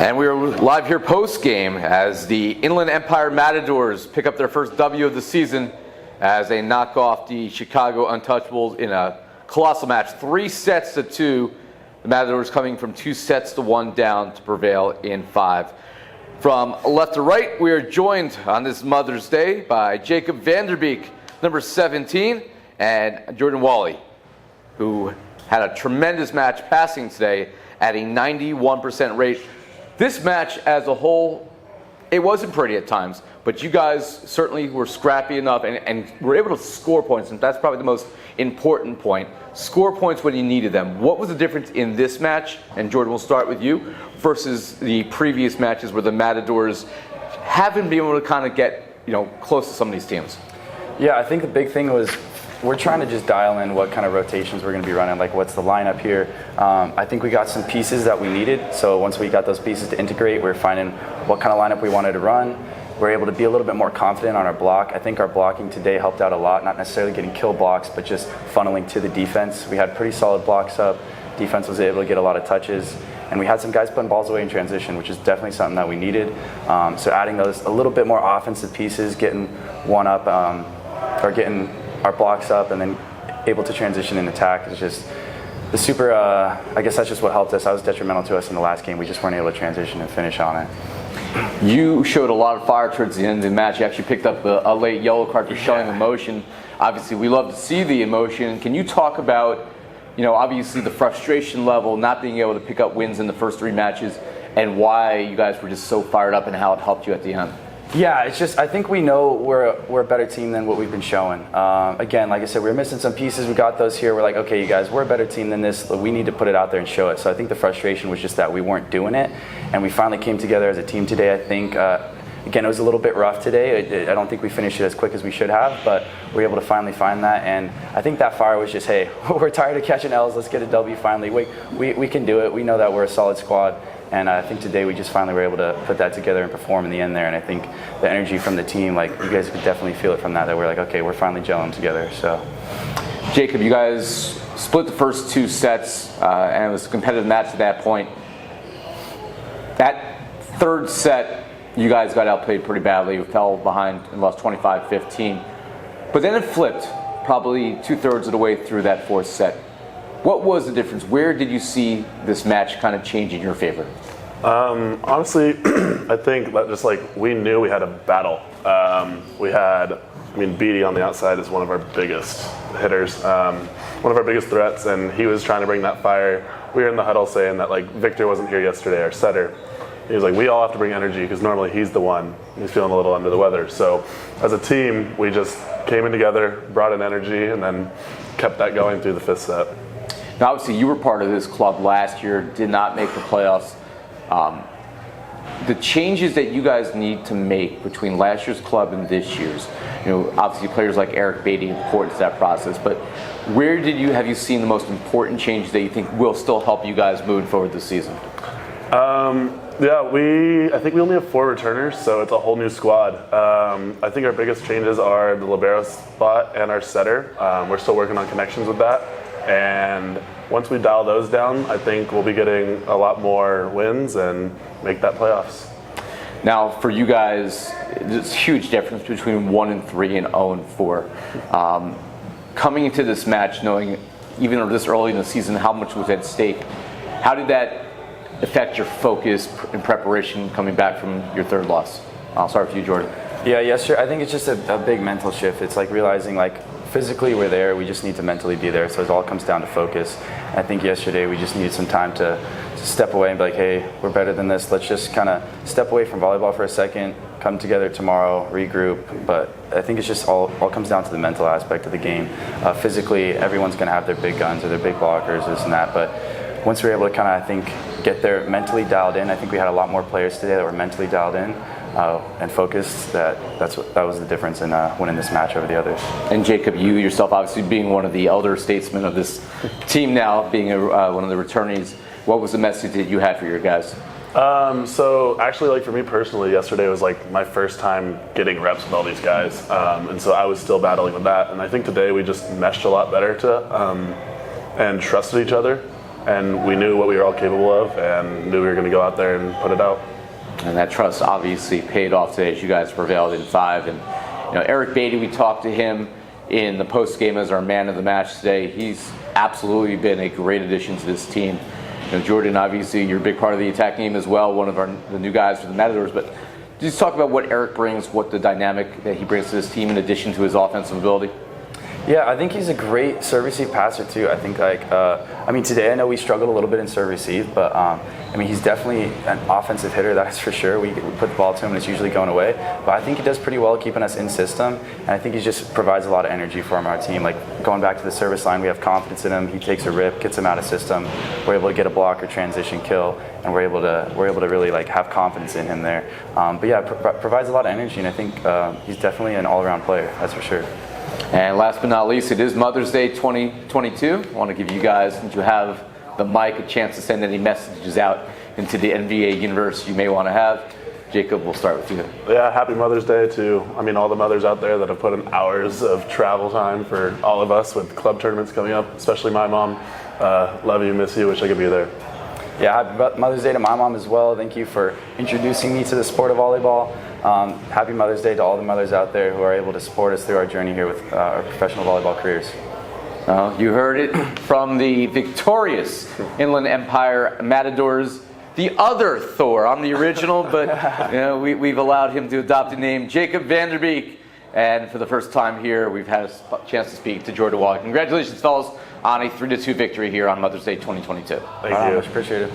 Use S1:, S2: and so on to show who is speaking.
S1: And we are live here post-game as the Inland Empire Matadors pick up their first W of the season as they knock off the Chicago Untouchables in a colossal match, 3-2. The Matadors coming from 2-1 down to prevail in 5. From left to right, we are joined on this Mother's Day by Jacob Vanderbeek, number 17, and Jordan Wally, who had a tremendous match passing today at a 91% rate. This match as a whole, it wasn't pretty at times, but you guys certainly were scrappy enough and were able to score points, and that's probably the most important point. Score points when you needed them. What was the difference in this match, and Jordan, we'll start with you, versus the previous matches where the Matadors haven't been able to kind of get close to some of these teams?
S2: Yeah, I think the big thing was we're trying to just dial in what kind of rotations we're going to be running, like what's the lineup here. I think we got some pieces that we needed, so once we got those pieces to integrate, we're finding what kind of lineup we wanted to run. We're able to be a little bit more confident on our block. I think our blocking today helped out a lot, not necessarily getting kill blocks, but just funneling to the defense. We had pretty solid blocks up. Defense was able to get a lot of touches, and we had some guys putting balls away in transition, which is definitely something that we needed. So adding those a little bit more offensive pieces, getting one up, or getting our blocks up and then able to transition and attack is just the super, I guess that's just what helped us. That was detrimental to us in the last game. We just weren't able to transition and finish on it.
S1: You showed a lot of fire towards the end of the match. You actually picked up a late yellow card for showing emotion. Obviously, we love to see the emotion. Can you talk about, obviously the frustration level, not being able to pick up wins in the first 3 matches, and why you guys were just so fired up and how it helped you at the end?
S2: Yeah, it's just I think we know we're a better team than what we've been showing. Again, like I said, we were missing some pieces. We got those here. We're like, okay, you guys, we're a better team than this. We need to put it out there and show it. So I think the frustration was just that we weren't doing it, and we finally came together as a team today. I think again, it was a little bit rough today. I don't think we finished it as quick as we should have, but we were able to finally find that. And I think that fire was just, hey, we're tired of catching L's. Let's get a W finally. We can do it. We know that we're a solid squad. And I think today we just finally were able to put that together and perform in the end there. And I think the energy from the team, like you guys could definitely feel it from that we're like, okay, we're finally gelling together. So,
S1: Jacob, you guys split the first 2 sets, and it was a competitive match at that point. That 3rd set, you guys got outplayed pretty badly. You fell behind and lost 25-15. But then it flipped probably 2/3 of the way through that 4th set. What was the difference? Where did you see this match kind of change in your favor?
S3: Honestly, I think that just like we knew we had a battle. Beatty on the outside is one of our biggest hitters, one of our biggest threats, and he was trying to bring that fire. We were in the huddle saying that like Victor wasn't here yesterday, our setter. He was like, we all have to bring energy because normally he's the one. He's feeling a little under the weather. So as a team, we just came in together, brought in energy, and then kept that going through the 5th set.
S1: Now, obviously, you were part of this club last year, did not make the playoffs. The changes that you guys need to make between last year's club and this year's, obviously players like Eric Beatty important to that process, but where have you seen the most important changes that you think will still help you guys moving forward this season?
S3: I think we only have 4 returners, so it's a whole new squad. I think our biggest changes are the libero spot and our setter. We're still working on connections with that. And once we dial those down, I think we'll be getting a lot more wins and make that playoffs.
S1: Now, for you guys, there's a huge difference between 1-3 and 0-4. Coming into this match, knowing even this early in the season how much was at stake, how did that affect your focus and preparation coming back from your 3rd loss? I'll start with you, Jordan.
S2: Yeah, yesterday, I think it's just a big mental shift. It's like realizing physically we're there, we just need to mentally be there, so it all comes down to focus. I think yesterday we just needed some time to step away and be like, hey, we're better than this. Let's just kind of step away from volleyball for a second, come together tomorrow, regroup. But I think it's just all comes down to the mental aspect of the game. Physically, everyone's going to have their big guns or their big blockers, this and that. But once we're able to kind of, I think, get there mentally dialed in, I think we had a lot more players today that were mentally dialed in. And focused, that was the difference in winning this match over the others.
S1: And Jacob, you yourself obviously being one of the elder statesmen of this team now, being one of the returnees, what was the message that you had for your guys?
S3: So actually, for me personally, yesterday was my first time getting reps with all these guys, and so I was still battling with that. And I think today we just meshed a lot better and trusted each other. and we knew what we were all capable of, and knew we were going to go out there and put it out.
S1: And that trust obviously paid off today as you guys prevailed in 5. And Eric Beatty, we talked to him in the post game as our man of the match today. He's absolutely been a great addition to this team. Jordan, obviously you're a big part of the attack game as well, one of the new guys for the Matadors. But just talk about what Eric brings, what the dynamic that he brings to this team in addition to his offensive ability.
S2: Yeah, I think he's a great serve receive passer too. I think today I know we struggled a little bit in serve receive, but he's definitely an offensive hitter, that's for sure. We put the ball to him and it's usually going away. But I think he does pretty well keeping us in system, and I think he just provides a lot of energy for our team. Like going back to the service line, we have confidence in him. He takes a rip, gets him out of system. We're able to get a block or transition kill, and we're able to really have confidence in him there. Provides a lot of energy, and I think he's definitely an all-around player, that's for sure.
S1: And last but not least, it is Mother's Day 2022. I want to give you guys, since you have the mic, a chance to send any messages out into the NBA universe you may want to have. Jacob, we'll start with you.
S3: Yeah, happy Mother's Day to all the mothers out there that have put in hours of travel time for all of us with club tournaments coming up, especially my mom. Love you, miss you, wish I could be there.
S2: Yeah, happy Mother's Day to my mom as well. Thank you for introducing me to the sport of volleyball. Happy Mother's Day to all the mothers out there who are able to support us through our journey here with our professional volleyball careers.
S1: You heard it from the victorious Inland Empire Matadors, the other Thor. I'm the original, but we've allowed him to adopt a name, Jacob Vanderbeek. And for the first time here, we've had a chance to speak to Jordan Wall. Congratulations, fellas, on a 3-2 victory here on Mother's Day 2022.
S3: Thank you.
S2: Much appreciated.